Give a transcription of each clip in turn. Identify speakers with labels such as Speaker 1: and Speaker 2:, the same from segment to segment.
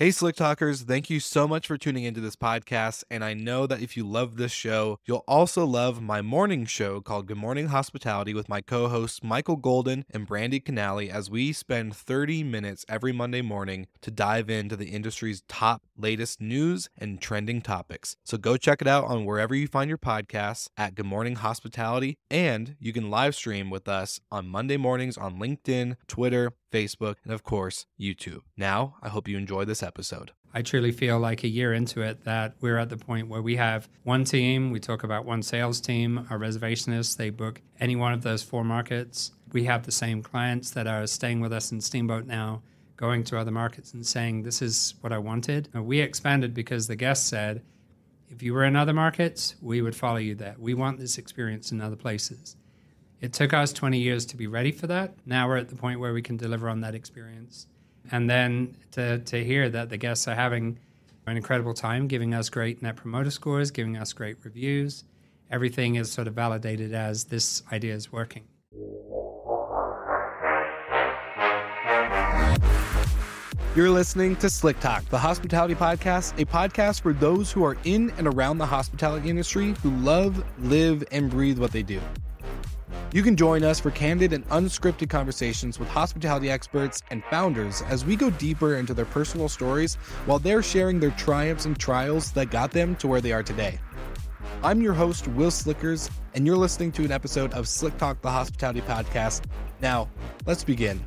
Speaker 1: Hey, Slick Talkers, thank you so much for tuning into this podcast. And I know that if you love this show, you'll also love my morning show called Good Morning Hospitality with my co hosts Michael Golden and Brandy Canali, as we spend 30 minutes every Monday morning to dive into the industry's top latest news and trending topics. So go check it out on wherever you find your podcasts at Good Morning Hospitality. And you can live stream with us on Monday mornings on LinkedIn, Twitter, Facebook, and of course, YouTube. Now, I hope you enjoy this episode.
Speaker 2: I truly feel like a year into it that we're at the point where we have one team. We talk about one sales team. Our reservationists, they book any one of those 4 markets. We have the same clients that are staying with us in Steamboat now, going to other markets and saying, this is what I wanted. And we expanded because the guests said, if you were in other markets, we would follow you there. We want this experience in other places. It took us 20 years to be ready for that. Now we're at the point where we can deliver on that experience. And then to hear that the guests are having an incredible time, giving us great net promoter scores, giving us great reviews, everything is sort of validated as this idea is working.
Speaker 1: You're listening to Slick Talk, the hospitality podcast, a podcast for those who are in and around the hospitality industry who love, live, and breathe what they do. You can join us for candid and unscripted conversations with hospitality experts and founders as we go deeper into their personal stories while they're sharing their triumphs and trials that got them to where they are today. I'm your host, Will Slickers, and you're listening to an episode of Slick Talk, the hospitality podcast. Now, let's begin.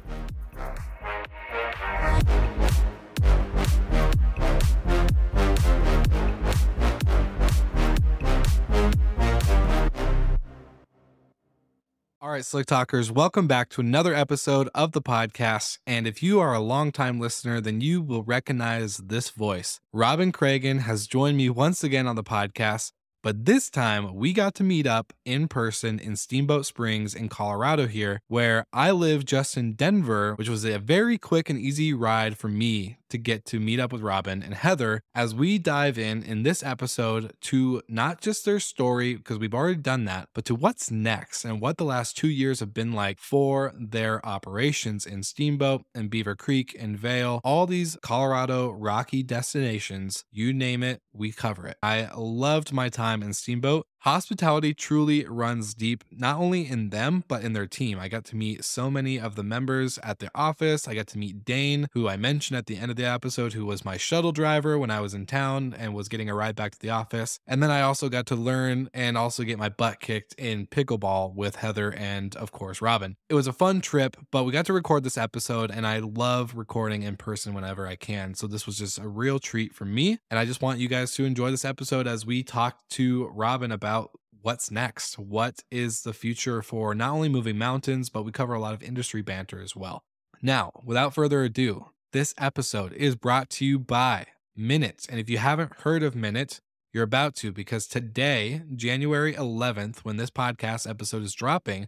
Speaker 1: All right, Slick Talkers, welcome back to another episode of the podcast. And if you are a longtime listener, then you will recognize this voice. Robin Craigen has joined me once again on the podcast, but this time we got to meet up in person in Steamboat Springs in Colorado here, where I live just in Denver, which was a very quick and easy ride for me to get to meet up with Robin and Heather as we dive in this episode to not just their story, because we've already done that, but to what's next and what the last 2 years have been like for their operations in Steamboat and Beaver Creek and Vail, all these Colorado rocky destinations, you name it, we cover it. I loved my time in Steamboat. Hospitality truly runs deep, not only in them, but in their team. I got to meet so many of the members at their office. I got to meet Dane, who I mentioned at the end of the episode, who was my shuttle driver when I was in town and was getting a ride back to the office. And then I also got to learn and also get my butt kicked in pickleball with Heather and, of course, Robin. It was a fun trip, but we got to record this episode, and I love recording in person whenever I can. So this was just a real treat for me. And I just want you guys to enjoy this episode as we talk to Robin about what's next. What is the future for not only moving mountains, but we cover a lot of industry banter as well. Now, without further ado, this episode is brought to you by Minute. And if you haven't heard of Minute, you're about to, because today, January 11th, when this podcast episode is dropping,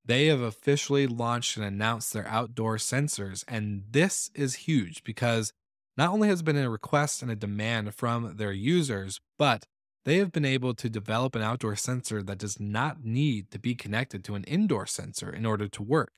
Speaker 1: they have officially launched and announced their outdoor sensors. And this is huge because not only has it been a request and a demand from their users, but they have been able to develop an outdoor sensor that does not need to be connected to an indoor sensor in order to work.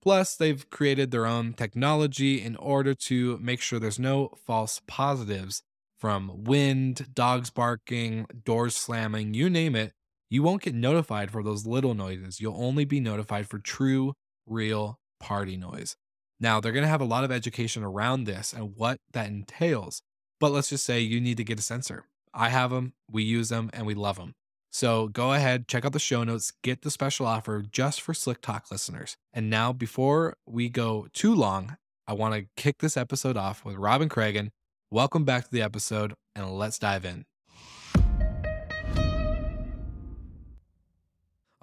Speaker 1: Plus, they've created their own technology in order to make sure there's no false positives from wind, dogs barking, doors slamming, you name it. You won't get notified for those little noises. You'll only be notified for true, real party noise. Now, they're going to have a lot of education around this and what that entails. But let's just say you need to get a sensor. I have them, we use them, and we love them. So go ahead, check out the show notes, get the special offer just for Slick Talk listeners. And now, before we go too long, I want to kick this episode off with Robin Craigen. Welcome back to the episode, and let's dive in.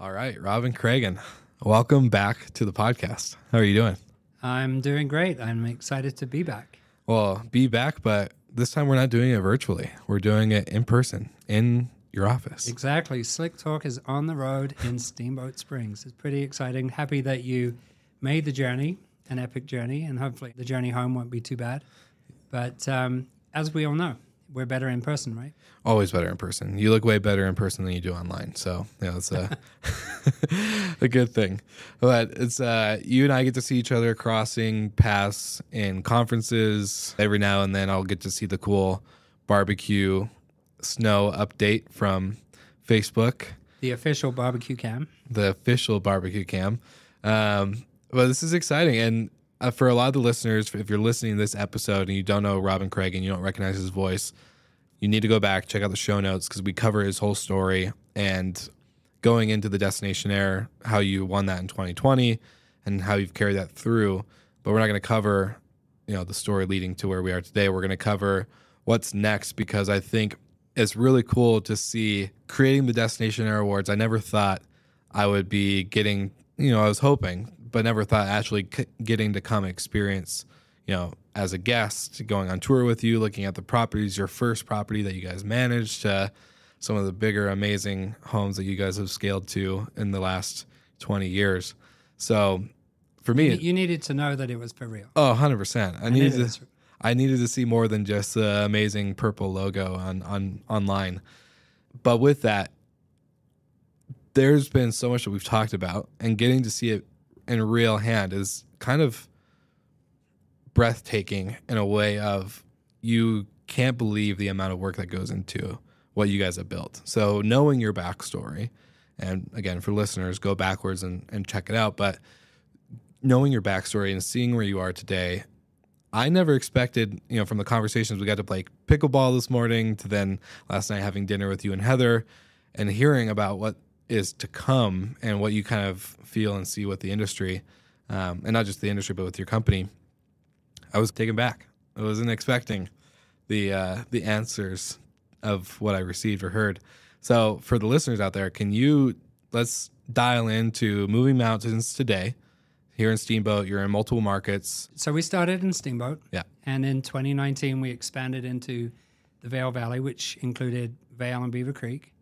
Speaker 1: All right, Robin Craigen, welcome back to the podcast. How are you doing?
Speaker 2: I'm doing great. I'm excited to be back.
Speaker 1: Well, be back, but this time we're not doing it virtually. We're doing it in person, in your office.
Speaker 2: Exactly. Slick Talk is on the road in Steamboat Springs. It's pretty exciting. Happy that you made the journey, an epic journey, and hopefully the journey home won't be too bad. But as we all know, we're better in person, right?
Speaker 1: Always better in person. You look way better in person than you do online. So, it's a good thing. But it's you and I get to see each other crossing paths in conferences. Every now and then I'll get to see the cool barbecue snow update from Facebook.
Speaker 2: The official barbecue cam.
Speaker 1: The official barbecue cam. But this is exciting. And for a lot of the listeners, if you're listening to this episode and you don't know Robin Craigen, you don't recognize his voice, you need to go back, check out the show notes, because we cover his whole story and going into the Destination Air, how you won that in 2020 and how you've carried that through. But we're not going to cover, the story leading to where we are today. We're going to cover what's next, because I think it's really cool to see creating the Destination Air Awards. I never thought I would be getting, I was hoping, but never thought actually getting to come experience, as a guest, going on tour with you, looking at the properties, your first property that you guys managed, some of the bigger, amazing homes that you guys have scaled to in the last 20 years. So for me,
Speaker 2: You needed to know that it was for real.
Speaker 1: Oh, 100%. I needed to see more than just the amazing purple logo on online. But with that, there's been so much that we've talked about, and getting to see it in real hand is kind of breathtaking in a way of you can't believe the amount of work that goes into what you guys have built. So knowing your backstory, and again, for listeners, go backwards and check it out. But knowing your backstory and seeing where you are today, I never expected, from the conversations we got to play pickleball this morning to then last night having dinner with you and Heather and hearing about what is to come and what you kind of feel and see with the industry, and not just the industry, but with your company. I was taken back. I wasn't expecting the answers of what I received or heard. So for the listeners out there, let's dial into Moving Mountains today. Here in Steamboat, you're in multiple markets.
Speaker 2: So we started in Steamboat.
Speaker 1: Yeah.
Speaker 2: And in 2019, we expanded into the Vail Valley, which included Vail and Beaver Creek.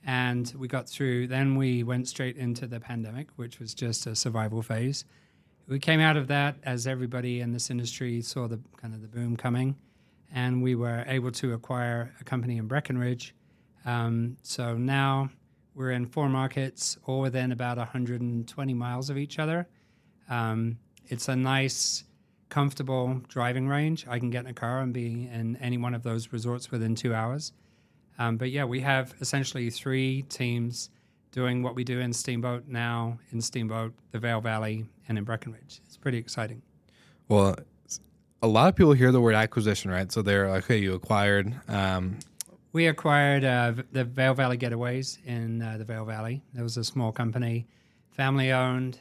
Speaker 2: And we got through, then we went straight into the pandemic, which was just a survival phase. We came out of that as everybody in this industry saw the kind of the boom coming, and we were able to acquire a company in Breckenridge. So now we're in 4 markets, all within about 120 miles of each other. It's a nice, comfortable driving range. I can get in a car and be in any one of those resorts within 2 hours. But yeah, we have essentially 3 teams doing what we do in Steamboat now, in Steamboat, the Vail Valley, and in Breckenridge. It's pretty exciting.
Speaker 1: Well, a lot of people hear the word acquisition, right? So they're like, hey, you acquired.
Speaker 2: We acquired the Vail Valley Getaways in the Vail Valley. There was a small company, family-owned,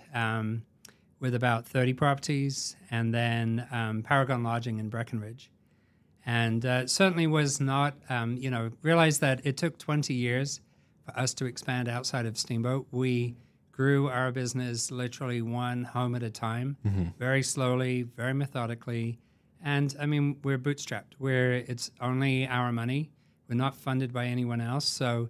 Speaker 2: with about 30 properties, and then Paragon Lodging in Breckenridge. And it certainly was not, realized that it took 20 years for us to expand outside of Steamboat. We grew our business literally one home at a time, very slowly, very methodically. And I mean, we're bootstrapped. It's only our money. We're not funded by anyone else. So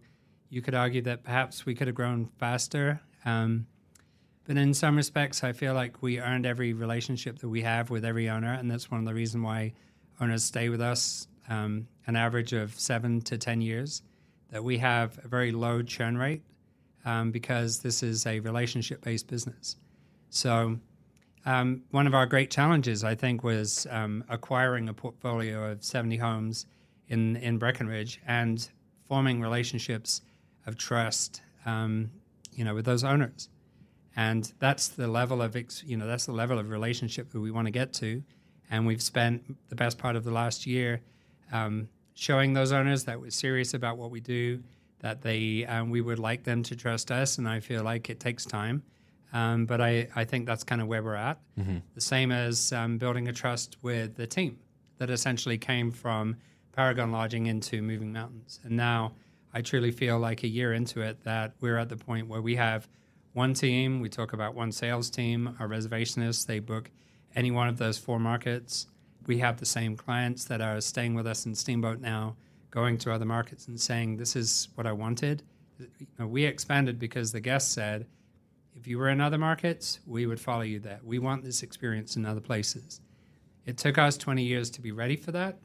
Speaker 2: you could argue that perhaps we could have grown faster. But in some respects, I feel like we earned every relationship that we have with every owner. And that's one of the reasons why owners stay with us an average of 7 to 10 years, that we have a very low churn rate because this is a relationship-based business. So one of our great challenges, I think, was acquiring a portfolio of 70 homes in Breckenridge and forming relationships of trust, with those owners. And that's the level of, relationship that we want to get to. And we've spent the best part of the last year showing those owners that we're serious about what we do, that we would like them to trust us. And I feel like it takes time. But I think that's kind of where we're at. Mm-hmm. The same as building a trust with the team that essentially came from Paragon Lodging into Moving Mountains. And now I truly feel like a year into it that we're at the point where we have one team. We talk about one sales team. Our reservationists, they book any one of those 4 markets. We have the same clients that are staying with us in Steamboat now, going to other markets and saying, this is what I wanted. We expanded because the guests said, if you were in other markets, we would follow you there. We want this experience in other places. It took us 20 years to be ready for that,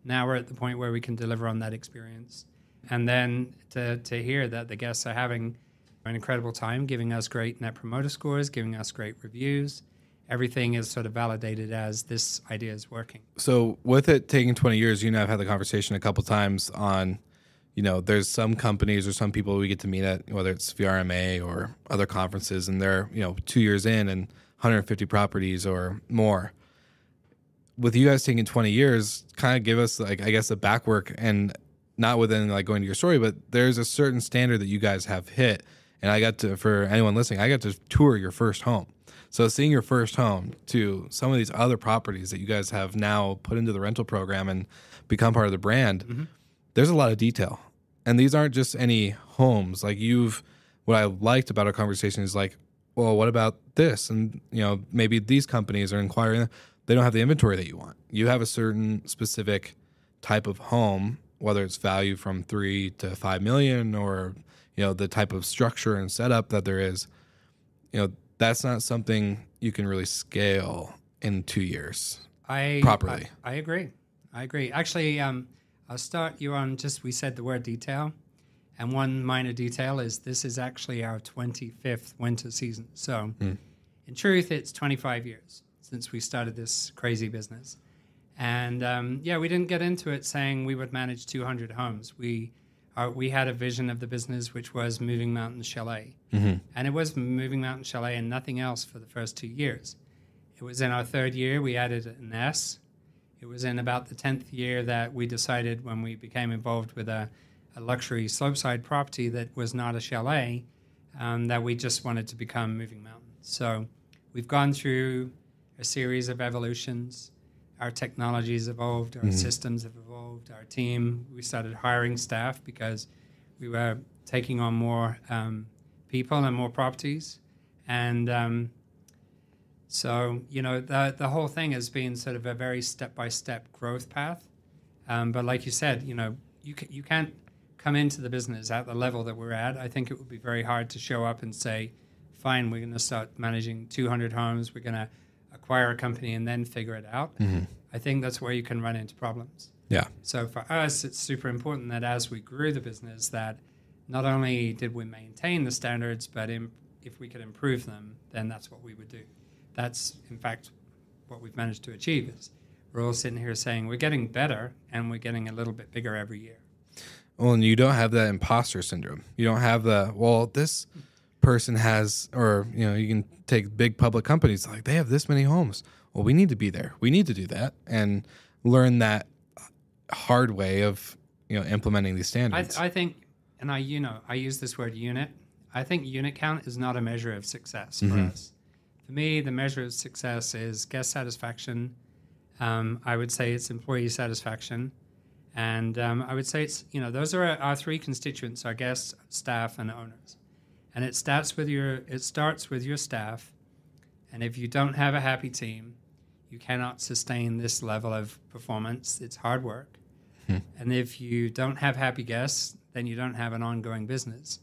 Speaker 2: Now we're at the point where we can deliver on that experience. And then to hear that the guests are having an incredible time, giving us great net promoter scores, giving us great reviews, everything is sort of validated as this idea is working.
Speaker 1: So with it taking 20 years, you and I have had the conversation a couple times on, there's some companies or some people we get to meet at, whether it's VRMA or other conferences, and they're, 2 years in and 150 properties or more. With you guys taking 20 years, kind of give us, like, I guess, a backwork, and not within like going to your story, but there's a certain standard that you guys have hit. And I got to, for anyone listening, I got to tour your first home. So seeing your first home to some of these other properties that you guys have now put into the rental program and become part of the brand, there's a lot of detail. And these aren't just any homes. Like what I liked about our conversation is like, well, what about this? And, maybe these companies are inquiring. They don't have the inventory that you want. You have a certain specific type of home, whether it's value from 3 to 5 million or, the type of structure and setup that there is, that's not something you can really scale in 2 years properly.
Speaker 2: I agree. Actually, I'll start you on we said the word detail. And one minor detail is this is actually our 25th winter season. So in truth, it's 25 years since we started this crazy business. And we didn't get into it saying we would manage 200 homes. We had a vision of the business, which was Moving Mountain Chalet. And it was Moving Mountain Chalet and nothing else for the first 2 years. It was in our third year we added an S. It was in about the 10th year that we decided, when we became involved with a luxury slopeside property that was not a chalet, that we just wanted to become Moving Mountain. So we've gone through a series of evolutions. Our technology's evolved, our systems have evolved, our team, we started hiring staff because we were taking on more people and more properties. And so, the whole thing has been sort of a very step-by-step growth path. But like you said, you can't come into the business at the level that we're at. I think it would be very hard to show up and say, fine, we're going to start managing 200 homes, we're going to acquire a company and then figure it out. I think that's where you can run into problems.
Speaker 1: Yeah.
Speaker 2: So for us, it's super important that as we grew the business, that not only did we maintain the standards, but if we could improve them, then that's what we would do. That's, in fact, what we've managed to achieve. Is we're all sitting here saying we're getting better and we're getting a little bit bigger every year.
Speaker 1: Well, and you don't have that imposter syndrome. You don't have this person has, or, you can take big public companies, like they have this many homes. Well, we need to be there. We need to do that and learn that hard way of, implementing these standards.
Speaker 2: I think, and I use this word unit. I think unit count is not a measure of success for us. For me, the measure of success is guest satisfaction. I would say it's employee satisfaction. And I would say it's, those are our three constituents, our guests, staff, and owners. And it starts with your staff. And if you don't have a happy team, you cannot sustain this level of performance. It's hard work. And if you don't have happy guests, then you don't have an ongoing business.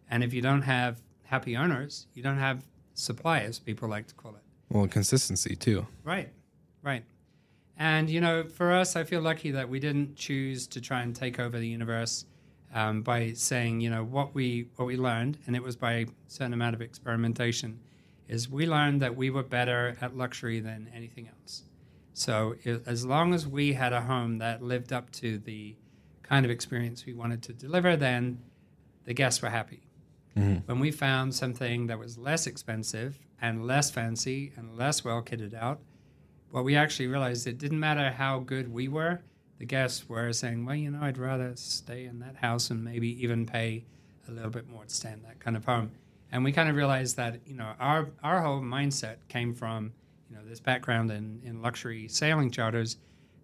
Speaker 2: And if you don't have happy owners, you don't have supply, as people like to call it.
Speaker 1: Well, consistency too.
Speaker 2: Right. And, for us, I feel lucky that we didn't choose to try and take over the universe by saying, what we learned, and it was by a certain amount of experimentation, is we learned that we were better at luxury than anything else. So as long as we had a home that lived up to the kind of experience we wanted to deliver, then the guests were happy. When we found something that was less expensive and less fancy and less well kitted out, what we actually realized, it didn't matter how good we were, the guests were saying, well, I'd rather stay in that house and maybe even pay a little bit more to stay in that kind of home. And we kind of realized that, our whole mindset came from, this background in luxury sailing charters,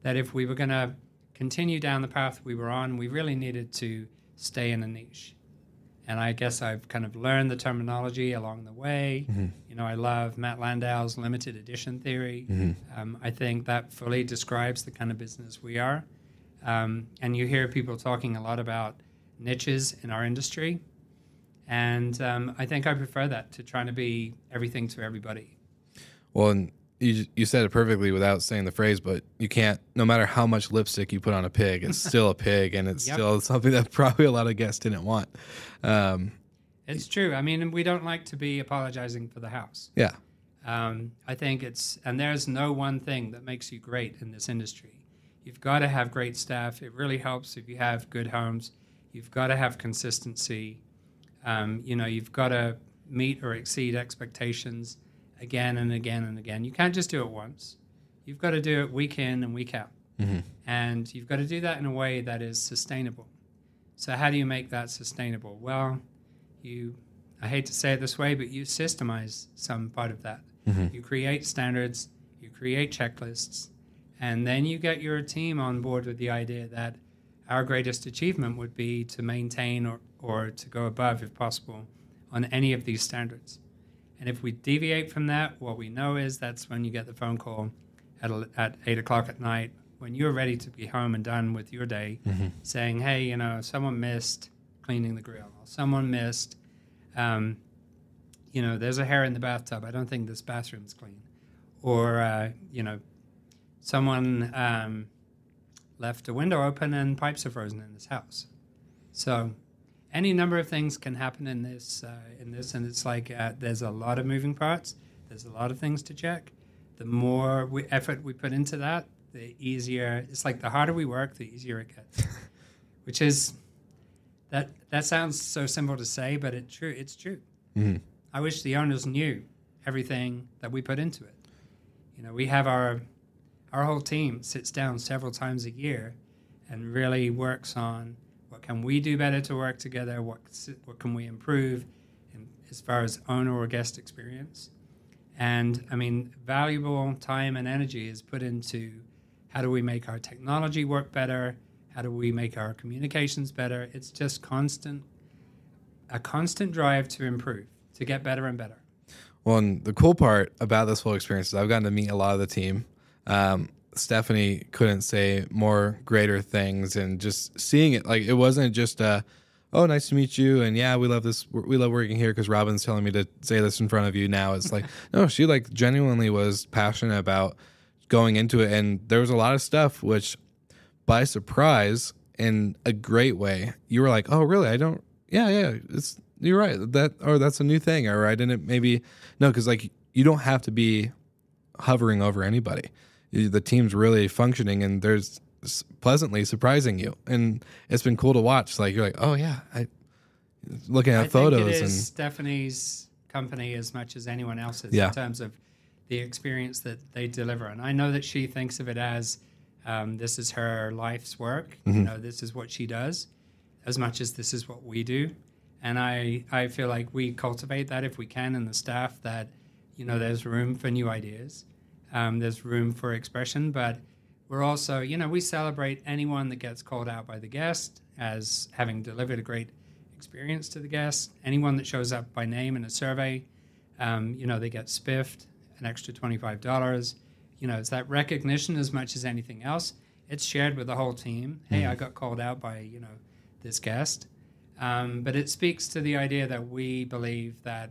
Speaker 2: that if we were going to continue down the path we were on, we really needed to stay in a niche. And I guess I've kind of learned the terminology along the way. I love Matt Landau's limited edition theory. I think that fully describes the kind of business we are. And you hear people talking a lot about niches in our industry. And I think I prefer that to trying to be everything to everybody.
Speaker 1: Well, and you said it perfectly without saying the phrase, but you can't, no matter how much lipstick you put on a pig, it's still a pig, and it's still something that probably a lot of guests didn't want.
Speaker 2: It's true. I mean, we don't like to be apologizing for the house.
Speaker 1: Yeah.
Speaker 2: I think and there's no one thing that makes you great in this industry. You've got to have great staff. It really helps if you have good homes. You've got to have consistency. You've got to meet or exceed expectations again and again and again. You can't just do it once. You've got to do it week in and week out. Mm-hmm. And you've got to do that in a way that is sustainable. So how do you make that sustainable? Well, I hate to say it this way, but you systemize some part of that. Mm-hmm. You create standards, you create checklists, and then you get your team on board with the idea that our greatest achievement would be to maintain or to go above, if possible, on any of these standards. And if we deviate from that, what we know is that's when you get the phone call at 8 o'clock at night, when you're ready to be home and done with your day, mm-hmm. saying, hey, someone missed cleaning the grill, or someone missed, there's a hair in the bathtub. I don't think this bathroom's clean. Or, someone left a window open and pipes are frozen in this house. So any number of things can happen in this, and it's like there's a lot of moving parts. There's a lot of things to check. The more effort we put into that, the easier. It's like the harder we work, the easier it gets. Which is that sounds so simple to say, but it's true. Mm-hmm. I wish the owners knew everything that we put into it. We have our whole team sits down several times a year and really works on what can we do better to work together, what can we improve as far as owner or guest experience. And, valuable time and energy is put into how do we make our technology work better, how do we make our communications better. It's just a constant drive to improve, to get better and better.
Speaker 1: Well, and the cool part about this whole experience is I've gotten to meet a lot of the team. Stephanie couldn't say more greater things, and just seeing it, like, it wasn't just oh, nice to meet you, and yeah, we love this, we love working here because Robin's telling me to say this in front of you now. It's like, no, she genuinely was passionate about going into it, and there was a lot of stuff which, by surprise, in a great way, you were like, oh, really? You're right, that's a new thing, or I didn't maybe, no, because you don't have to be hovering over anybody. The team's really functioning, and there's pleasantly surprising you, and it's been cool to watch. You're like, oh yeah, looking at photos.
Speaker 2: Think it is
Speaker 1: and
Speaker 2: Stephanie's company as much as anyone else's in terms of the experience that they deliver, and I know that she thinks of it as this is her life's work. Mm-hmm. This is what she does, as much as this is what we do, and I feel like we cultivate that if we can in the staff. That there's room for new ideas. There's room for expression, but we're also, we celebrate anyone that gets called out by the guest as having delivered a great experience to the guest. Anyone that shows up by name in a survey, they get spiffed an extra $25. It's that recognition as much as anything else. It's shared with the whole team. Hey, I got called out by, this guest. But it speaks to the idea that we believe that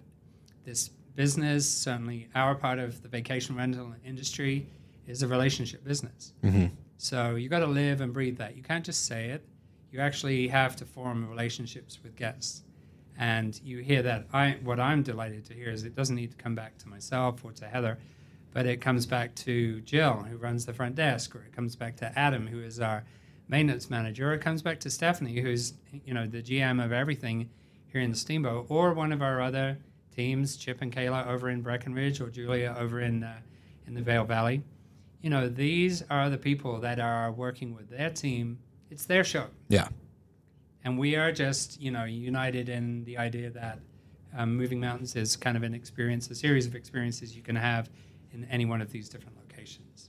Speaker 2: this business, certainly our part of the vacation rental industry, is a relationship business. Mm-hmm. So you got to live and breathe that. You can't just say it. You actually have to form relationships with guests. And you hear that. What I'm delighted to hear is it doesn't need to come back to myself or to Heather, but it comes back to Jill, who runs the front desk, or it comes back to Adam, who is our maintenance manager, or it comes back to Stephanie, who's the GM of everything here in the Steamboat, or one of our other teams, Chip and Kayla over in Breckenridge, or Julia over in the Vail Valley. These are the people that are working with their team. It's their show.
Speaker 1: Yeah.
Speaker 2: And we are just, united in the idea that moving mountains is kind of a series of experiences you can have in any one of these different locations.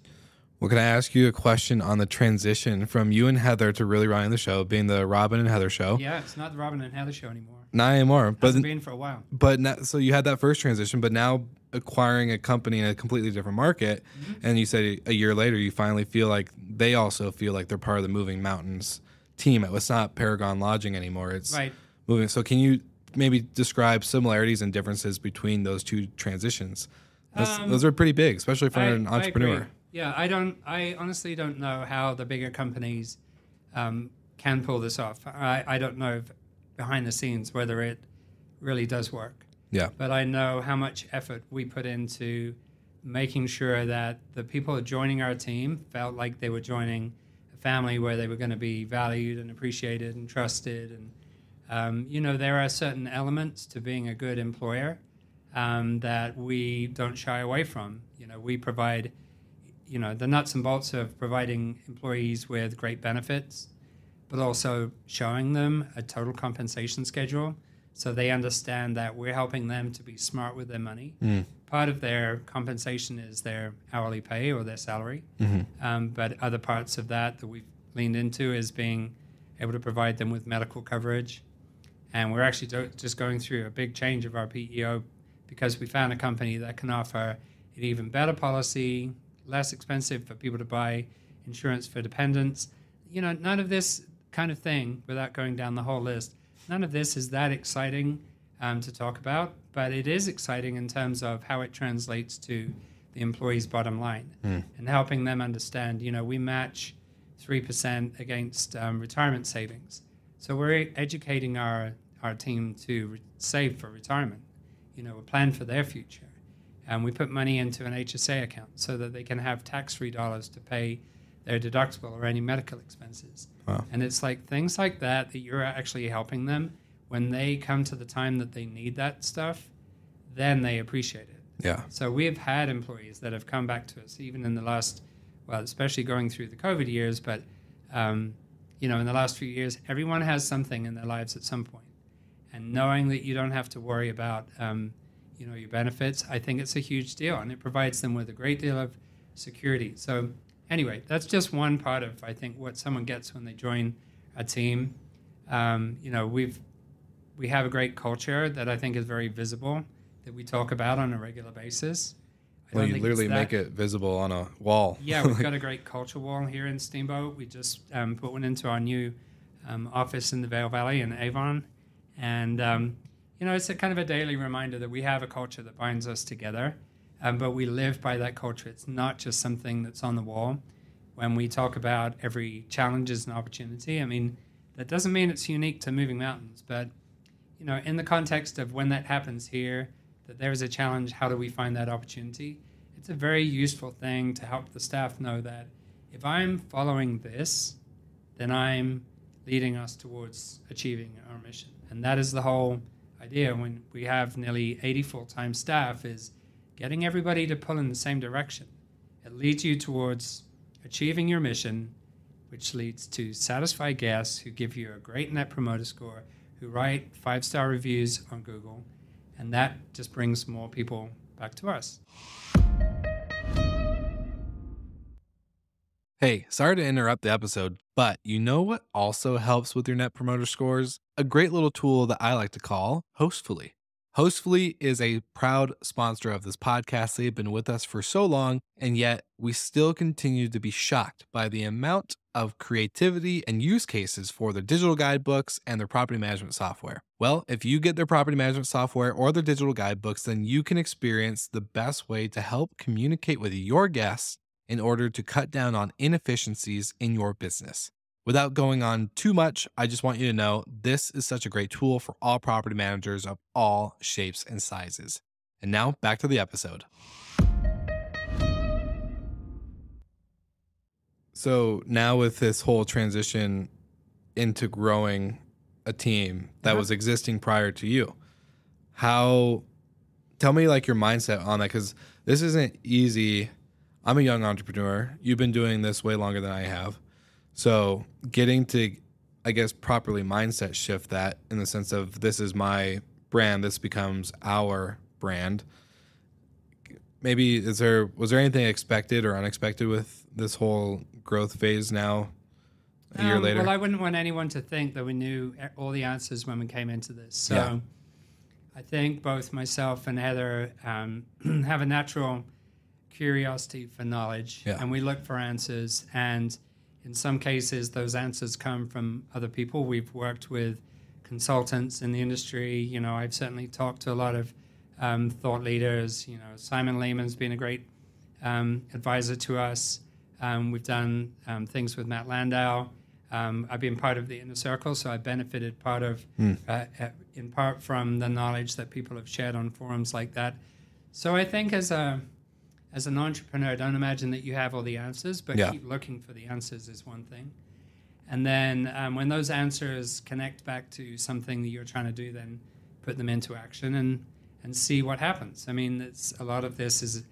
Speaker 1: Well, can I ask you a question on the transition from you and Heather to really running the show, being the Robin and Heather show?
Speaker 2: Yeah, it's not the Robin and Heather show anymore.
Speaker 1: Not anymore.
Speaker 2: It hasn't been for a while.
Speaker 1: But so you had that first transition, but now acquiring a company in a completely different market, mm-hmm. and you said a year later you finally feel like they also feel like they're part of the Moving Mountains team. It's not Paragon Lodging anymore. It's
Speaker 2: right.
Speaker 1: Moving. So can you maybe describe similarities and differences between those two transitions? Those are pretty big, especially for an
Speaker 2: I
Speaker 1: entrepreneur.
Speaker 2: agree. Yeah, I honestly don't know how the bigger companies can pull this off. I don't know if behind the scenes whether it really does work.
Speaker 1: Yeah.
Speaker 2: But I know how much effort we put into making sure that the people joining our team felt like they were joining a family where they were going to be valued and appreciated and trusted. And, there are certain elements to being a good employer that we don't shy away from. We provide, the nuts and bolts of providing employees with great benefits, but also showing them a total compensation schedule so they understand that we're helping them to be smart with their money. Part of their compensation is their hourly pay or their salary, but other parts of that we've leaned into is being able to provide them with medical coverage. And we're actually just going through a big change of our PEO because we found a company that can offer an even better policy, less expensive for people to buy insurance for dependents. None of this kind of thing, without going down the whole list, none of this is that exciting to talk about, but it is exciting in terms of how it translates to the employee's bottom line and helping them understand, we match 3% against retirement savings. So we're educating our team to save for retirement, a plan for their future. And we put money into an HSA account so that they can have tax-free dollars to pay their deductible or any medical expenses.
Speaker 1: Wow.
Speaker 2: And it's like things like that you're actually helping them when they come to the time that they need that stuff, then they appreciate it.
Speaker 1: Yeah.
Speaker 2: So we have had employees that have come back to us even in the last, especially going through the COVID years, but in the last few years, everyone has something in their lives at some point. And knowing that you don't have to worry about, your benefits, I think it's a huge deal. And it provides them with a great deal of security. So anyway, that's just one part of, I think, what someone gets when they join a team. We have a great culture that I think is very visible, that we talk about on a regular basis.
Speaker 1: Well, you literally make it visible on a wall.
Speaker 2: Yeah, we've got a great culture wall here in Steamboat. We just put one into our new office in the Vail Valley in Avon. And, it's a kind of a daily reminder that we have a culture that binds us together, but we live by that culture. It's not just something that's on the wall. When we talk about every challenge as an opportunity, that doesn't mean it's unique to moving mountains, but, in the context of when that happens here, that there's a challenge, how do we find that opportunity? It's a very useful thing to help the staff know that if I'm following this, then I'm leading us towards achieving our mission. And that is the whole idea when we have nearly 80 full-time staff, is getting everybody to pull in the same direction. It leads you towards achieving your mission, which leads to satisfied guests who give you a great Net Promoter Score, who write 5-star reviews on Google, and that just brings more people back to us.
Speaker 1: Hey, sorry to interrupt the episode, but you know what also helps with your Net Promoter Scores? A great little tool that I like to call Hostfully. Hostfully is a proud sponsor of this podcast. They've been with us for so long, and yet we still continue to be shocked by the amount of creativity and use cases for their digital guidebooks and their property management software. Well, if you get their property management software or their digital guidebooks, then you can experience the best way to help communicate with your guests in order to cut down on inefficiencies in your business. Without going on too much, I just want you to know this is such a great tool for all property managers of all shapes and sizes. And now back to the episode. So now with this whole transition into growing a team that was existing prior to you, tell me like your mindset on that, because this isn't easy. I'm a young entrepreneur. You've been doing this way longer than I have. So getting to, I guess, properly mindset shift that in the sense of this is my brand, this becomes our brand. Maybe was there anything expected or unexpected with this whole growth phase now a year later?
Speaker 2: Well, I wouldn't want anyone to think that we knew all the answers when we came into this. So
Speaker 1: Yeah.
Speaker 2: I think both myself and Heather have a natural curiosity for knowledge,
Speaker 1: Yeah.
Speaker 2: and we look for answers. And in some cases, those answers come from other people. We've worked with consultants in the industry. I've certainly talked to a lot of thought leaders. Simon Lehman's been a great advisor to us. We've done things with Matt Landau. I've been part of the inner circle, so I've benefited in part from the knowledge that people have shared on forums like that. So I think as an entrepreneur, don't imagine that you have all the answers, but keep looking for the answers is one thing. And then when those answers connect back to something that you're trying to do, then put them into action and see what happens. I mean, a lot of this is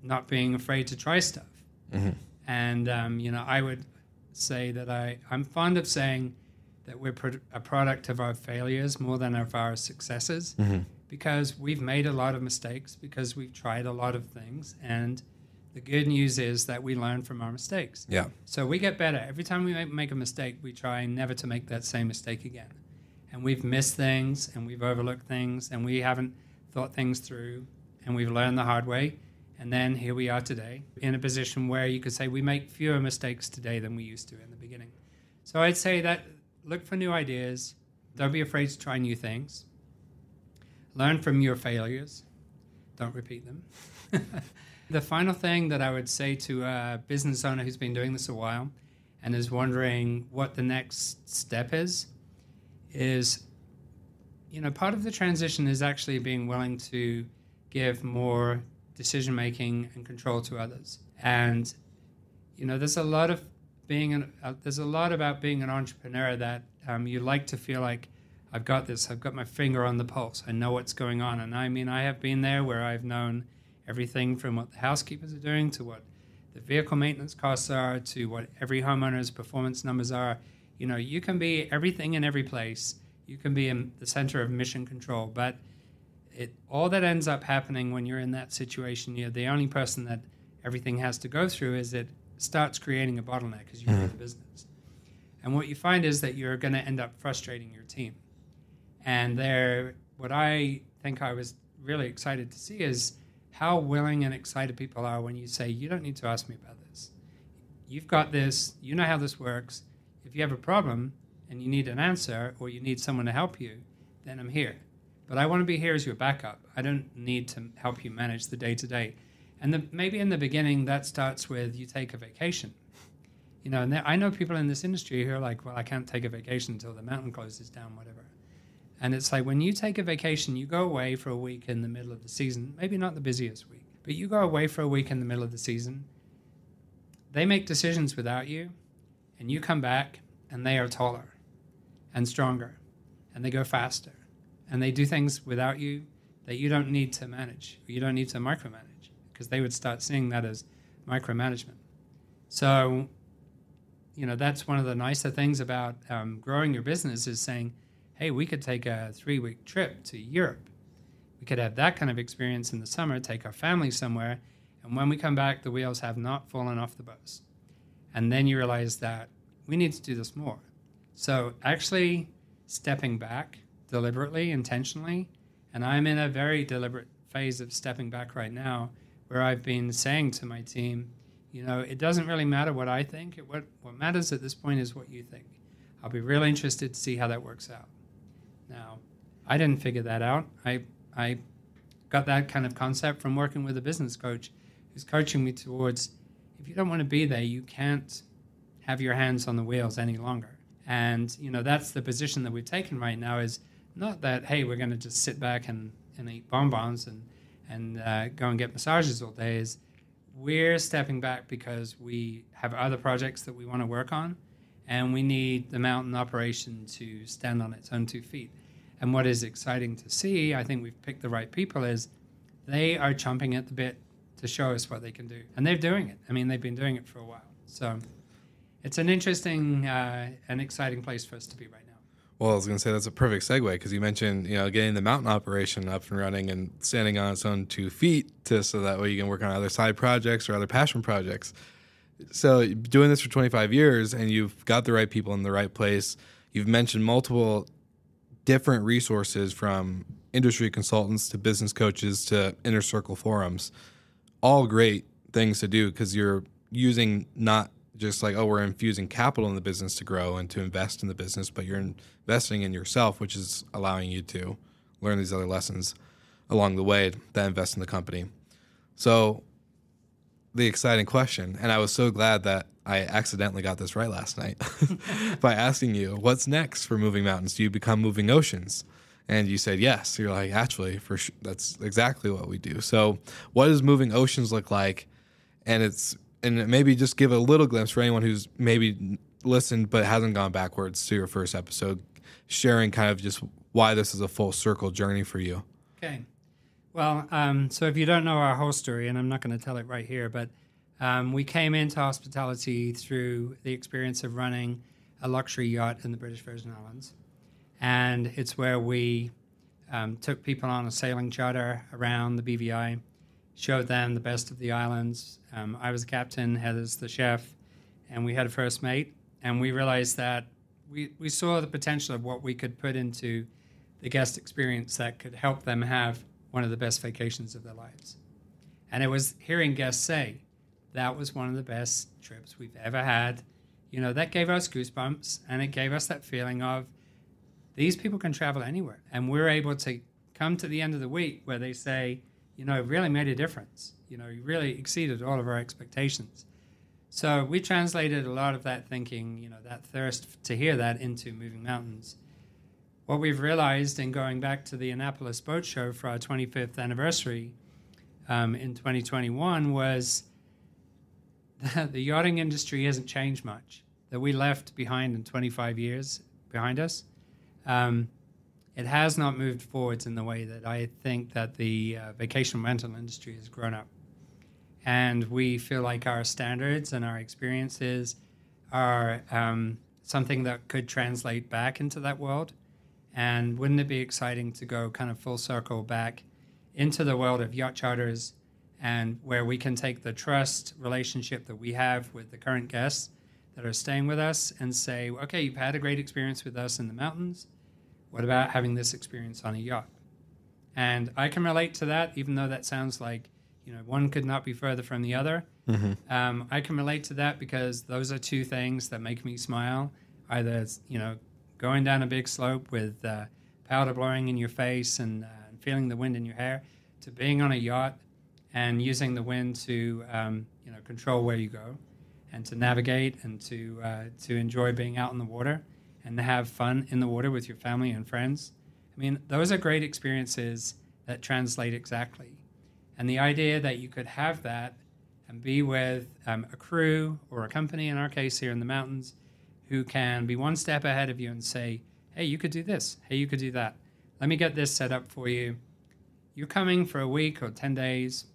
Speaker 2: not being afraid to try stuff. Mm-hmm. And, I would say that I'm fond of saying that we're a product of our failures more than of our successes, because we've made a lot of mistakes, because we've tried a lot of things. And the good news is that we learn from our mistakes. Yeah. So we get better. Every time we make a mistake, we try never to make that same mistake again. And we've missed things, and we've overlooked things, and we haven't thought things through, and we've learned the hard way. And then here we are today in a position where you could say we make fewer mistakes today than we used to in the beginning. So I'd say that look for new ideas. Don't be afraid to try new things. Learn from your failures. Don't repeat them. The final thing that I would say to a business owner who's been doing this a while and is wondering what the next step is, part of the transition is actually being willing to give more decision-making and control to others. And, there's a lot about being an entrepreneur that you like to feel like, I've got this, I've got my finger on the pulse, I know what's going on. And I mean, I have been there where I've known everything from what the housekeepers are doing to what the vehicle maintenance costs are to what every homeowner's performance numbers are. You can be everything in every place. You can be in the center of mission control, but all that ends up happening when you're in that situation, you're the only person that everything has to go through, is it starts creating a bottleneck as you run the business. And what you find is that you're going to end up frustrating your team. And what I think I was really excited to see is how willing and excited people are when you say, you don't need to ask me about this. You've got this, you know how this works. If you have a problem and you need an answer or you need someone to help you, then I'm here. But I want to be here as your backup. I don't need to help you manage the day-to-day. And maybe in the beginning, that starts with you take a vacation. And I know people in this industry who are like, well, I can't take a vacation until the mountain closes down, whatever. And it's like when you take a vacation, you go away for a week in the middle of the season, maybe not the busiest week, but you go away for a week in the middle of the season. They make decisions without you, and you come back, and they are taller and stronger, and they go faster. And they do things without you that you don't need to manage. You don't need to micromanage, because they would start seeing that as micromanagement. So, that's one of the nicer things about growing your business is saying, hey, we could take a 3-week trip to Europe. We could have that kind of experience in the summer, take our family somewhere, and when we come back, the wheels have not fallen off the bus. And then you realize that we need to do this more. So actually stepping back deliberately, intentionally, and I'm in a very deliberate phase of stepping back right now, where I've been saying to my team, it doesn't really matter what I think. What matters at this point is what you think. I'll be really interested to see how that works out. Now, I didn't figure that out. I got that kind of concept from working with a business coach who's coaching me towards, if you don't want to be there, you can't have your hands on the wheels any longer. And, that's the position that we've taken right now, is not that, hey, we're going to just sit back and eat bonbons and go and get massages all day. Is we're stepping back because we have other projects that we want to work on, and we need the mountain operation to stand on its own 2 feet. And what is exciting to see, I think we've picked the right people, is they are chomping at the bit to show us what they can do. And they're doing it. I mean, they've been doing it for a while. So it's an interesting and exciting place for us to be right now.
Speaker 1: Well, I was going to say that's a perfect segue, because you mentioned, getting the mountain operation up and running and standing on its own 2 feet so that way you can work on other side projects or other passion projects. So doing this for 25 years, and you've got the right people in the right place. You've mentioned multiple different resources, from industry consultants to business coaches to inner circle forums. All great things to do, because you're using not just like, oh, we're infusing capital in the business to grow and to invest in the business, but you're investing in yourself, which is allowing you to learn these other lessons. along the way that invest in the company. So the exciting question, and I was so glad that I accidentally got this right last night by asking you, what's next for Moving Mountains? Do you become Moving Oceans? And you said yes. You're like, actually, for sure, that's exactly what we do. So what does Moving Oceans look like? And maybe just give a little glimpse for anyone who's maybe listened but hasn't gone backwards to your first episode, sharing kind of just why this is a full circle journey for you.
Speaker 2: Okay. Well, so if you don't know our whole story, and I'm not going to tell it right here, but we came into hospitality through the experience of running a luxury yacht in the British Virgin Islands. And it's where we took people on a sailing charter around the BVI, showed them the best of the islands. I was the captain, Heather's the chef, and we had a first mate. And we realized that we saw the potential of what we could put into the guest experience that could help them have one of the best vacations of their lives. And it was hearing guests say, that was one of the best trips we've ever had. You know, that gave us goosebumps, and it gave us that feeling of these people can travel anywhere. And we're able to come to the end of the week where they say, you know, it really made a difference. You know, you really exceeded all of our expectations. So we translated a lot of that thinking, you know, that thirst to hear that into Moving Mountains. What we've realized in going back to the Annapolis Boat Show for our 25th anniversary in 2021 was that the yachting industry hasn't changed much, that we left behind in 25 years behind us. It has not moved forwards in the way that I think that the vacation rental industry has grown up. And we feel like our standards and our experiences are something that could translate back into that world. And wouldn't it be exciting to go kind of full circle back into the world of yacht charters, and where we can take the trust relationship that we have with the current guests that are staying with us and say, okay, you've had a great experience with us in the mountains. What about having this experience on a yacht? And I can relate to that, even though that sounds like, you know, one could not be further from the other. Mm-hmm. I can relate to that because those are two things that make me smile. Either, you know, going down a big slope with powder blowing in your face and feeling the wind in your hair, to being on a yacht and using the wind to, you know, control where you go and to navigate and to enjoy being out in the water and to have fun in the water with your family and friends. I mean, those are great experiences that translate exactly. And the idea that you could have that and be with a crew or a company, in our case here in the mountains, who can be one step ahead of you and say, hey, you could do this. Hey, you could do that. Let me get this set up for you. You're coming for a week or 10 days,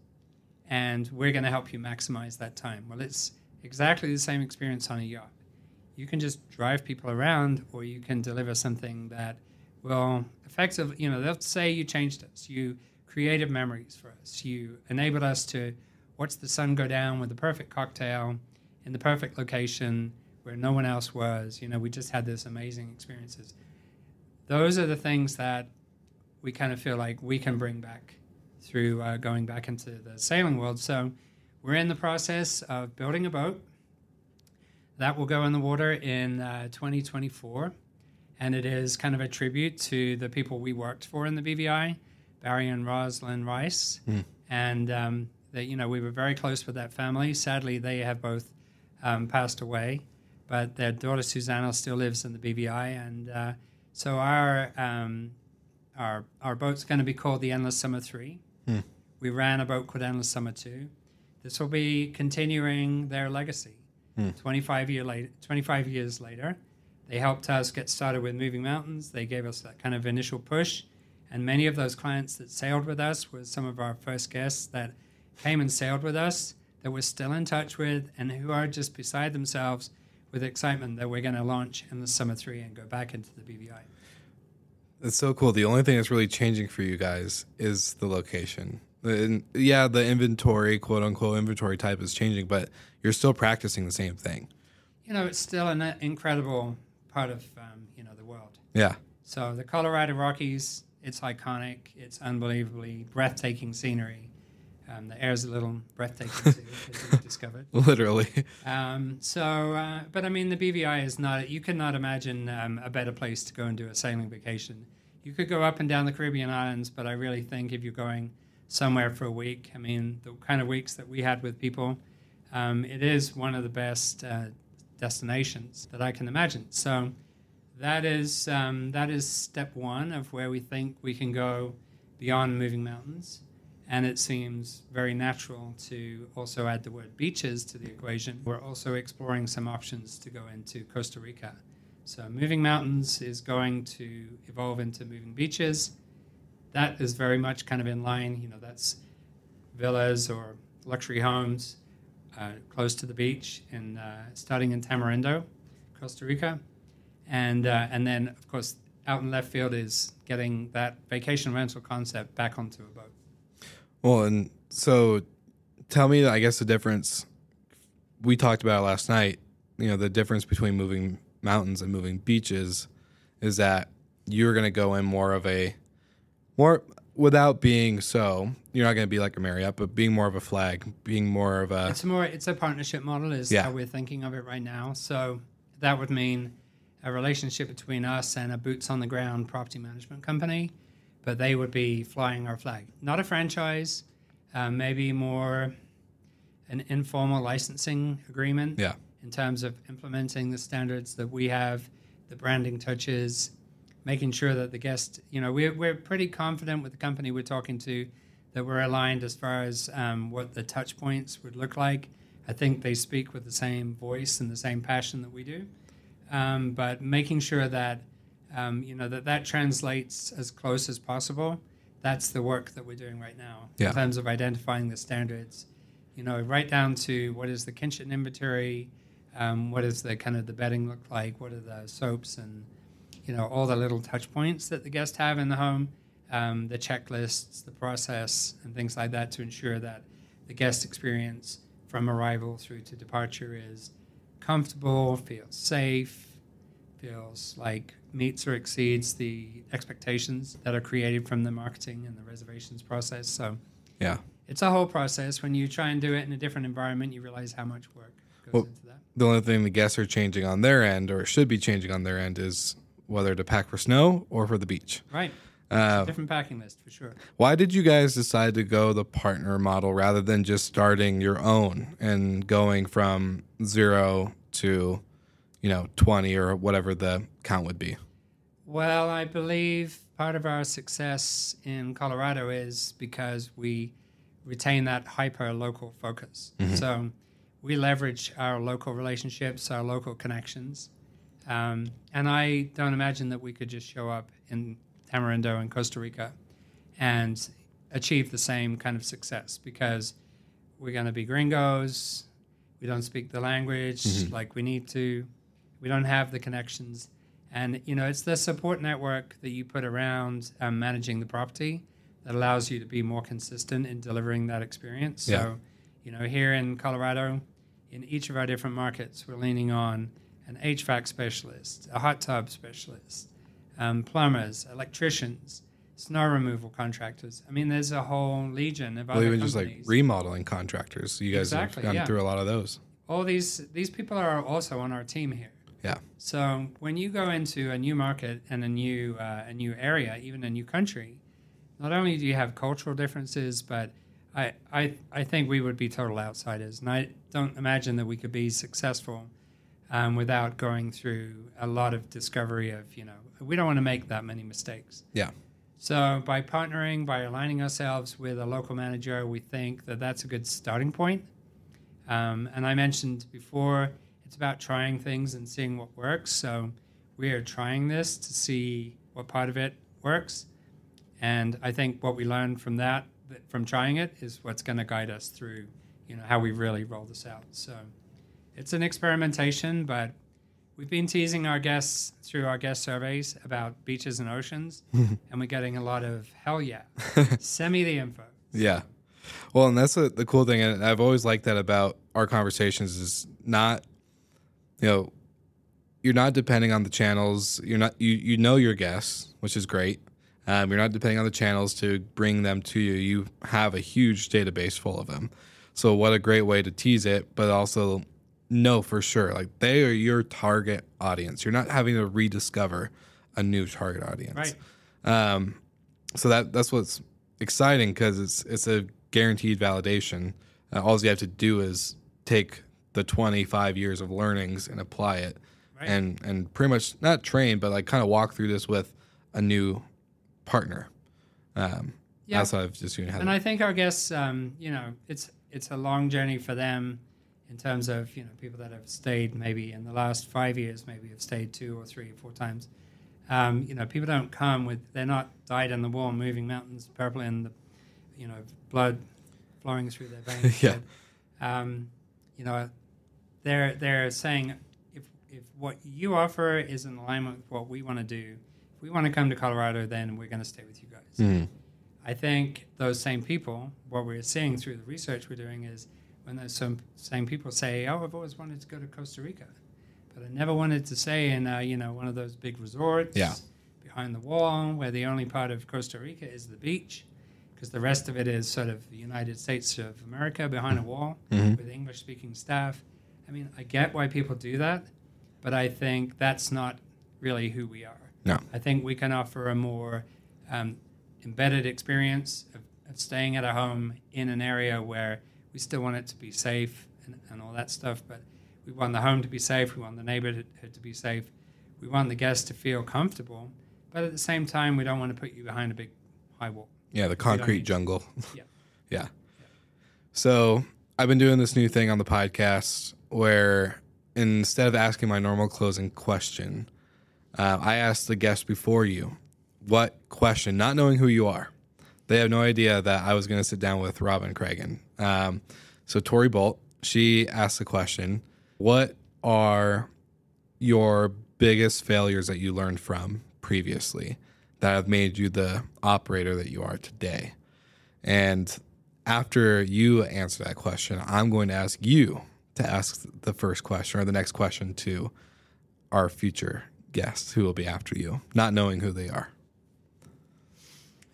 Speaker 2: and we're going to help you maximize that time. Well, it's exactly the same experience on a yacht. You can just drive people around, or you can deliver something that will effectively, you know, they'll say you changed us. You created memories for us. You enabled us to watch the sun go down with the perfect cocktail in the perfect location where no one else was. You know, we just had this amazing experiences. Those are the things that we kind of feel like we can bring back through going back into the sailing world. So we're in the process of building a boat that will go in the water in 2024. And it is kind of a tribute to the people we worked for in the BVI, Barry and Rosalind Rice. And that, you know, we were very close with that family. Sadly, they have both passed away, but their daughter Susanna still lives in the BVI. And so our boat's going to be called the Endless Summer 3. We ran a boat called Endless Summer 2. This will be continuing their legacy. 25 years later, they helped us get started with Moving Mountains. They gave us that kind of initial push. And many of those clients that sailed with us were some of our first guests that came and sailed with us, that we're still in touch with, and who are just beside themselves with excitement that we're going to launch in the Summer 3 and go back into the BVI.
Speaker 1: That's so cool. The only thing that's really changing for you guys is the location. The inventory, quote unquote, inventory type is changing, but you're still practicing the same thing.
Speaker 2: You know, it's still an incredible part of, you know, the world.
Speaker 1: Yeah.
Speaker 2: So the Colorado Rockies, it's iconic. It's unbelievably breathtaking scenery. The air's a little breathtaking too, as we discovered.
Speaker 1: Literally.
Speaker 2: But I mean, the BVI is not, you cannot imagine a better place to go and do a sailing vacation. you could go up and down the Caribbean islands, but I really think if you're going somewhere for a week, I mean, the kind of weeks that we had with people, it is one of the best destinations that I can imagine. So that is step one of where we think we can go beyond moving mountains. And it seems very natural to also add the word beaches to the equation. We're also exploring some options to go into Costa Rica. So moving mountains is going to evolve into moving beaches. That is very much kind of in line. You know, that's villas or luxury homes close to the beach, starting in Tamarindo, Costa Rica. And then, of course, out in left field is getting that vacation rental concept back onto a boat.
Speaker 1: Well, and so tell me, I guess, the difference. We talked about it last night. You know, the difference between moving mountains and moving beaches is that you're going to go in more without being so. You're not going to be like a Marriott, but being more of a flag, being more of a.
Speaker 2: It's a partnership model is how we're thinking of it right now. So that would mean a relationship between us and a boots on the ground property management company. But they would be flying our flag. Not a franchise, maybe more an informal licensing agreement in terms of implementing the standards that we have, the branding touches, making sure that the guest, you know, we're pretty confident with the company we're talking to that we're aligned as far as what the touch points would look like. I think they speak with the same voice and the same passion that we do. But making sure that that translates as close as possible. That's the work that we're doing right now in terms of identifying the standards, you know, right down to what is the kitchen inventory, what is the kind of the bedding look like, what are the soaps and, you know, all the little touch points that the guests have in the home, the checklists, the process and things like that to ensure that the guest experience from arrival through to departure is comfortable, feels safe, feels like meets or exceeds the expectations that are created from the marketing and the reservations process. So it's a whole process. When you try and do it in a different environment, you realize how much work goes into that.
Speaker 1: The only thing the guests are changing on their end, or should be changing on their end, is whether to pack for snow or for the beach.
Speaker 2: Right. It's a different packing list for sure.
Speaker 1: Why did you guys decide to go the partner model rather than just starting your own and going from 0 to 20 or whatever the count would be?
Speaker 2: Well, I believe part of our success in Colorado is because we retain that hyper-local focus. Mm-hmm. So we leverage our local relationships, our local connections. And I don't imagine that we could just show up in Tamarindo and Costa Rica and achieve the same kind of success because we're going to be gringos. We don't speak the language like we need to. We don't have the connections. And, it's the support network that you put around managing the property that allows you to be more consistent in delivering that experience.
Speaker 1: Yeah.
Speaker 2: So, here in Colorado, in each of our different markets, we're leaning on an HVAC specialist, a hot tub specialist, plumbers, electricians, snow removal contractors. I mean, there's a whole legion of other
Speaker 1: even
Speaker 2: companies.
Speaker 1: Just like remodeling contractors. You guys have gone through a lot of those.
Speaker 2: All these people are also on our team here.
Speaker 1: Yeah.
Speaker 2: So when you go into a new market and a new area, even a new country, not only do you have cultural differences, but I think we would be total outsiders, and I don't imagine that we could be successful without going through a lot of discovery of we don't want to make that many mistakes.
Speaker 1: Yeah.
Speaker 2: So by partnering, by aligning ourselves with a local manager, we think that that's a good starting point. And I mentioned before, it's about trying things and seeing what works. So we are trying this to see what part of it works. And I think what we learned from trying it is what's going to guide us through, how we really roll this out. So it's an experimentation, but we've been teasing our guests through our guest surveys about beaches and oceans, and we're getting a lot of hell yeah. Send me the info.
Speaker 1: Yeah. Well, and that's the cool thing, and I've always liked that about our conversations is not, you're not depending on the channels. You're not, you know your guests, which is great. You're not depending on the channels to bring them to you. You have a huge database full of them. So what a great way to tease it, but also know for sure, like they are your target audience. You're not having to rediscover a new target audience.
Speaker 2: Right.
Speaker 1: So that's what's exciting, because it's a guaranteed validation. All you have to do is take the 25 years of learnings and apply it,
Speaker 2: Right.
Speaker 1: and pretty much not train, but like kind of walk through this with a new partner.
Speaker 2: Yeah.
Speaker 1: Outside of just
Speaker 2: And I think our guests, it's a long journey for them in terms of, people that have stayed maybe in the last 5 years, maybe have stayed 2 or 3 or 4 times. People don't come they're not dyed in the wool, moving mountains, purple in the, blood flowing through their veins.
Speaker 1: Yeah.
Speaker 2: But, they're saying, if what you offer is in alignment with what we want to do, if we want to come to Colorado, then we're going to stay with you guys.
Speaker 1: Mm-hmm.
Speaker 2: I think those same people, what we're seeing through the research we're doing is when those same people say, oh, I've always wanted to go to Costa Rica, but I never wanted to stay in, one of those big resorts behind the wall where the only part of Costa Rica is the beach, because the rest of it is sort of the United States of America behind a wall with English-speaking staff. I mean, I get why people do that, but I think that's not really who we are.
Speaker 1: No.
Speaker 2: I think we can offer a more embedded experience of staying at a home in an area where we still want it to be safe and all that stuff, but we want the home to be safe, we want the neighborhood to be safe, we want the guests to feel comfortable, but at the same time, we don't want to put you behind a big high wall.
Speaker 1: Yeah, the concrete jungle.
Speaker 2: Yeah.
Speaker 1: Yeah. So I've been doing this new thing on the podcast where instead of asking my normal closing question, I asked the guest before you what question, not knowing who you are. They have no idea that I was going to sit down with Robin Craigen. So Tori Bolt, she asked the question, what are your biggest failures that you learned from previously that have made you the operator that you are today? And after you answer that question, I'm going to ask you to ask the first question or the next question to our future guests who will be after you, not knowing who they are.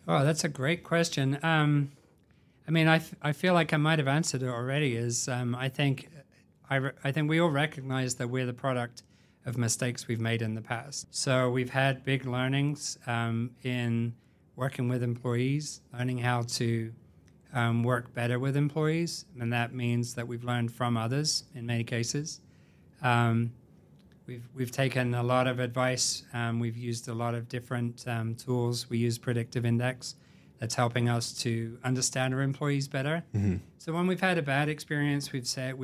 Speaker 2: Oh, that's a great question. I feel like I might have answered it already. I think we all recognize that we're the product of mistakes we've made in the past. So we've had big learnings in working with employees, learning how to work better with employees, and that means that we've learned from others in many cases. We've taken a lot of advice. We've used a lot of different tools. We use predictive index that's helping us to understand our employees better. Mm-hmm. So when we've had a bad experience, we've sat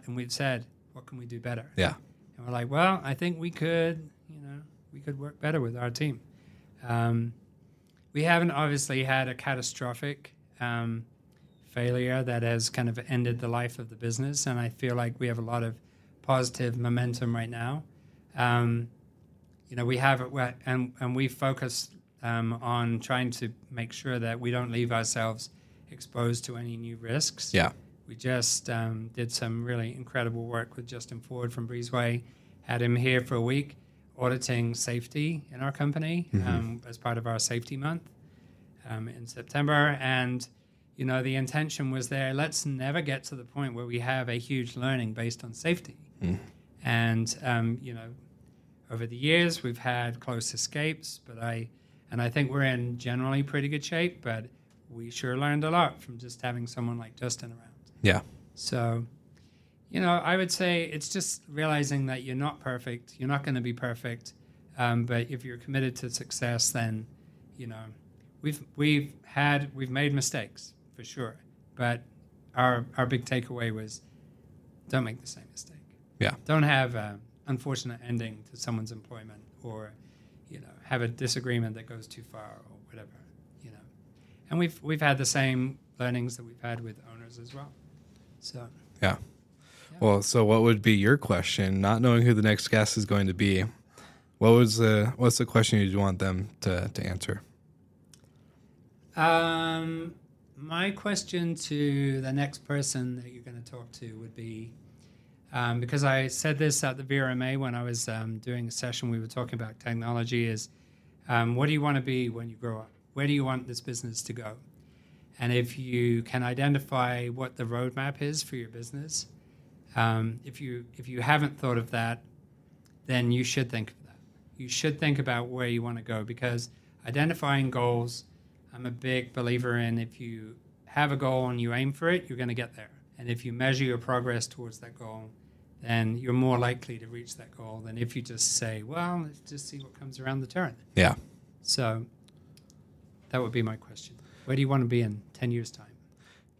Speaker 2: and we've said, what can we do better?
Speaker 1: Yeah.
Speaker 2: And we're like, well, I think we could work better with our team. We haven't obviously had a catastrophic failure that has kind of ended the life of the business, and I feel like we have a lot of positive momentum right now. We have it, and we focus on trying to make sure that we don't leave ourselves exposed to any new risks.
Speaker 1: Yeah.
Speaker 2: We just did some really incredible work with Justin Ford from Breezeway, had him here for a week auditing safety in our company as part of our safety month in September. And, the intention was there, let's never get to the point where we have a huge learning based on safety. And, over the years, we've had close escapes, but I think we're in generally pretty good shape, but we sure learned a lot from just having someone like Justin around.
Speaker 1: Yeah.
Speaker 2: So, I would say it's just realizing that you're not perfect. You're not going to be perfect. But if you're committed to success, then, we've made mistakes for sure. But our big takeaway was don't make the same mistake.
Speaker 1: Yeah.
Speaker 2: Don't have an unfortunate ending to someone's employment or, have a disagreement that goes too far or whatever, And we've had the same learnings that we've had with owners as well. So.
Speaker 1: Yeah. Well, so what would be your question? Not knowing who the next guest is going to be, what's the question you'd want them to answer?
Speaker 2: My question to the next person that you're going to talk to would be, because I said this at the VRMA when I was doing a session, we were talking about technology, is what do you want to be when you grow up? Where do you want this business to go? And if you can identify what the roadmap is for your business, if you haven't thought of that, then you should think of that. You should think about where you want to go, because identifying goals. I'm a big believer in if you have a goal and you aim for it, you're going to get there. And if you measure your progress towards that goal, then you're more likely to reach that goal than if you just say, well, let's just see what comes around the turn.
Speaker 1: Yeah.
Speaker 2: So that would be my question. Where do you want to be in 10 years' time?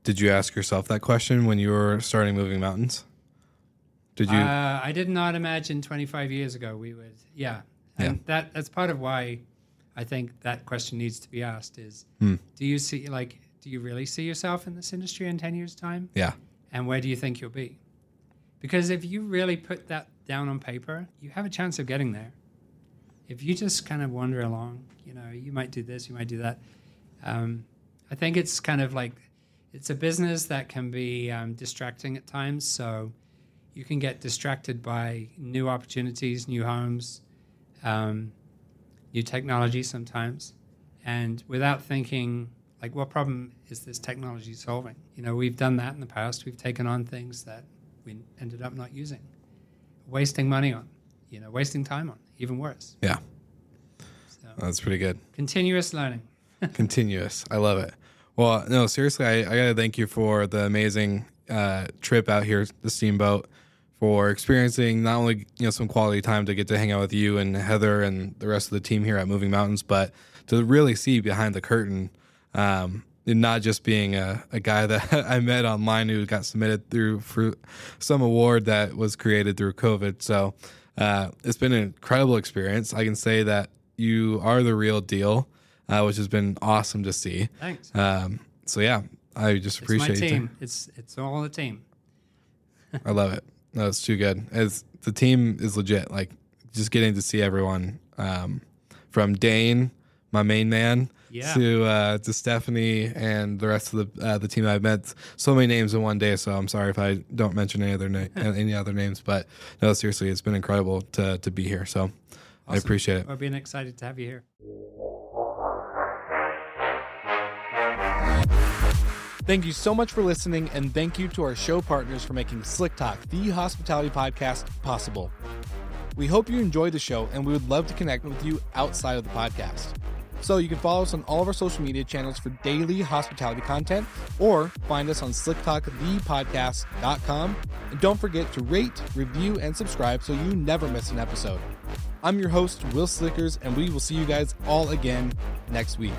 Speaker 1: Did you ask yourself that question when you were starting Moving Mountains? Did you?
Speaker 2: I did not imagine 25 years ago we would. Yeah. And that's part of why I think that question needs to be asked is, do you really see yourself in this industry in 10 years' time?
Speaker 1: Yeah.
Speaker 2: And where do you think you'll be? Because if you really put that down on paper, you have a chance of getting there. If you just kind of wander along, you might do this, you might do that. I think it's kind of like, it's a business that can be distracting at times. So you can get distracted by new opportunities, new homes, new technology sometimes. And without thinking, like, what problem is this technology solving? We've done that in the past. We've taken on things that we ended up not using, wasting money on, wasting time on, even worse.
Speaker 1: Yeah.
Speaker 2: So,
Speaker 1: that's pretty good.
Speaker 2: Continuous learning.
Speaker 1: Continuous. I love it. Well, no, seriously, I got to thank you for the amazing trip out here, the Steamboat, for experiencing not only, some quality time to get to hang out with you and Heather and the rest of the team here at Moving Mountains, but to really see behind the curtain, and not just being a guy that I met online who got submitted for some award that was created through COVID. So it's been an incredible experience. I can say that you are the real deal, which has been awesome to see.
Speaker 2: Thanks.
Speaker 1: So yeah, I just appreciate it.
Speaker 2: It's my team. It's all the team.
Speaker 1: I love it. No, it's too good. The team is legit. Like, just getting to see everyone, from Dane, my main man, to Stephanie and the rest of the team. I've met so many names in one day, so I'm sorry if I don't mention any other names. But no, seriously, it's been incredible to be here. So awesome. I appreciate it.
Speaker 2: We're being excited to have you here.
Speaker 1: Thank you so much for listening, and thank you to our show partners for making Slick Talk, the hospitality podcast, possible. We hope you enjoyed the show, and we would love to connect with you outside of the podcast. So you can follow us on all of our social media channels for daily hospitality content, or find us on slicktalkthepodcast.com. And don't forget to rate, review, and subscribe so you never miss an episode. I'm your host, Will Slickers, and we will see you guys all again next week.